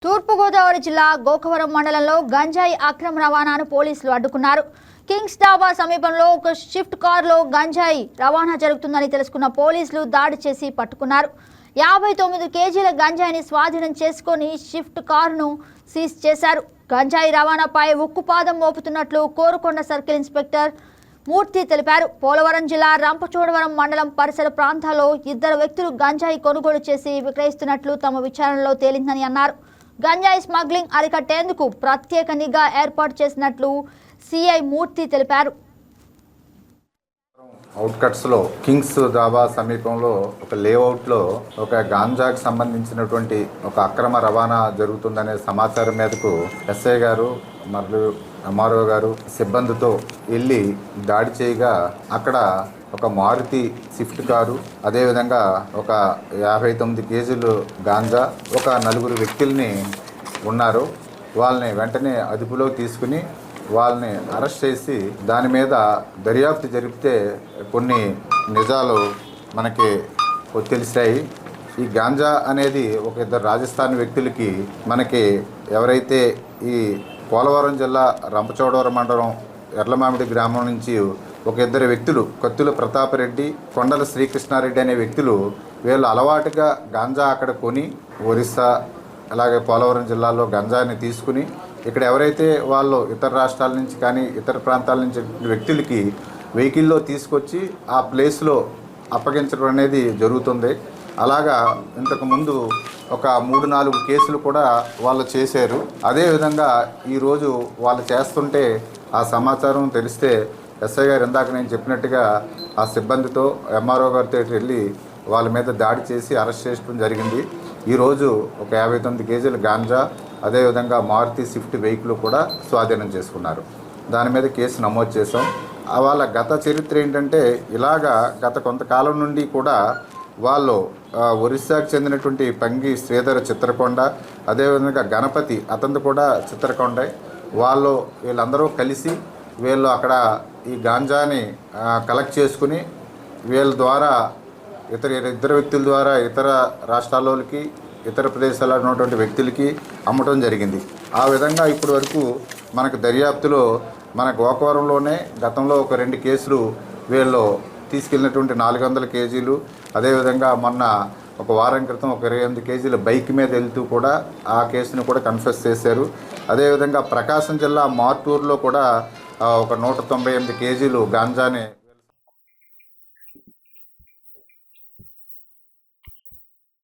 తూర్పుగోదావరి జిల్లా గోకవరం మండలంలో గంజాయి అక్రమ రవాణాను పోలీసులు అడ్డుకున్నారు. కింగ్స్ డాబా సమీపంలో ఒక షిఫ్ట్ కారులో గంజాయి రవాణా జరుగుతుందని తెలుసుకున్న పోలీసులు దాడి చేసి పట్టుకున్నారు. 59 కేజీల గంజాయిని స్వాధీనం చేసుకుని షిఫ్ట్ కారును సీజ్ చేశారు. గంజాయి రవాణాపై ఉక్కుపాదం మోపుతున్నట్లు కోరుకొండ సర్కిల్ ఇన్స్పెక్టర్ మూర్తి తెలిపారు. పోలవరం జిల్లా రంపచోడవరం మండలం పరిసర ప్రాంతాల్లో 2 వ్యక్తులు గంజాయి కొనుగోలు చేసి విక్రయిస్తున్నట్లు తమ విచారణలో తేలిందని అన్నారు. గంజాయి స్మగ్లింగ్ అరికట్టేందుకు ప్రత్యేక నిఘా ఏర్పాటు చేసినట్లు సిఐ మూర్తి తెలిపారు. అవుట్కట్స్లో కింగ్స్ డాబా సమీపంలో ఒక లేఅవుట్లో ఒక గాంజాకి సంబంధించినటువంటి ఒక అక్రమ రవాణా జరుగుతుందనే సమాచారం మేరకు ఎస్ఐ గారు మరియు ఎంఆర్ఓ గారు సిబ్బందితో వెళ్ళి దాడి చేయగా అక్కడ ఒక మారుతి స్విఫ్ట్ కారు, అదేవిధంగా ఒక 59 కేజీలు గాంజా, ఒక 4 వ్యక్తుల్ని ఉన్నారు. వాళ్ళని వెంటనే అదుపులో తీసుకుని వాళ్ళని అరెస్ట్ చేసి దాని మీద దర్యాప్తు జరిపితే కొన్ని నిజాలు మనకి తెలిసాయి. ఈ గాంజా అనేది ఒక 2 రాజస్థాన్ వ్యక్తులకి మనకి ఎవరైతే ఈ పోలవరం జిల్లా రంపచోడవరం మండలం ఎర్లమామిడి గ్రామం నుంచి ఒక 2 వ్యక్తులు కత్తుల ప్రతాపరెడ్డి, కొండల శ్రీకృష్ణారెడ్డి అనే వ్యక్తులు వీళ్ళు అలవాటుగా గాంజా అక్కడ కొని ఒరిస్సా అలాగే పోలవరం జిల్లాలో గంజాని తీసుకుని ఇక్కడ ఎవరైతే వాళ్ళు ఇతర రాష్ట్రాల నుంచి కానీ ఇతర ప్రాంతాల నుంచి వ్యక్తులకి వెహికల్లో తీసుకొచ్చి ఆ ప్లేస్లో అప్పగించడం అనేది జరుగుతుంది. అలాగా ఇంతకుముందు ఒక 3-4 కేసులు కూడా వాళ్ళు చేశారు. అదేవిధంగా ఈరోజు వాళ్ళు చేస్తుంటే ఆ సమాచారం తెలిస్తే ఎస్ఐ గారు ఇందాక నేను చెప్పినట్టుగా ఆ సిబ్బందితో ఎంఆర్ఓ గారితో వెళ్ళి వాళ్ళ మీద దాడి చేసి అరెస్ట్ చేయడం జరిగింది. ఈరోజు ఒక 59 కేజీల గాంజా, అదేవిధంగా మారుతి స్విఫ్ట్ వెహికల్ కూడా స్వాధీనం చేసుకున్నారు. దాని మీద కేసు నమోదు చేసాం. వాళ్ళ గత చరిత్ర ఏంటంటే ఇలాగా గత కొంతకాలం నుండి కూడా వాళ్ళు ఒరిస్సాకు చెందినటువంటి పంగి శ్రీధర్ చిత్రకొండ, అదేవిధంగా గణపతి అతను కూడా చిత్రకొండ, వీళ్ళందరూ కలిసి వీళ్ళు అక్కడ ఈ గాంజాని కలెక్ట్ చేసుకుని వీళ్ళ ద్వారా ఇద్దరు వ్యక్తుల ద్వారా ఇతర రాష్ట్రాల్లోకి ఇతర ప్రదేశాల్లో ఉన్నటువంటి వ్యక్తులకి అమ్మటం జరిగింది. ఆ విధంగా ఇప్పటి వరకు మనకు దర్యాప్తులో మన గోకవరంలోనే గతంలో ఒక 2 కేసులు వీళ్ళు తీసుకెళ్ళినటువంటి 400 కేజీలు, అదేవిధంగా మొన్న ఒక వారం క్రితం ఒక 28 కేజీల బైక్ మీద వెళ్తూ కూడా ఆ కేసును కూడా కన్ఫెస్ చేశారు. అదేవిధంగా ప్రకాశం జిల్లా మార్టూరులో కూడా ఒక 198 కేజీలు గాంజాని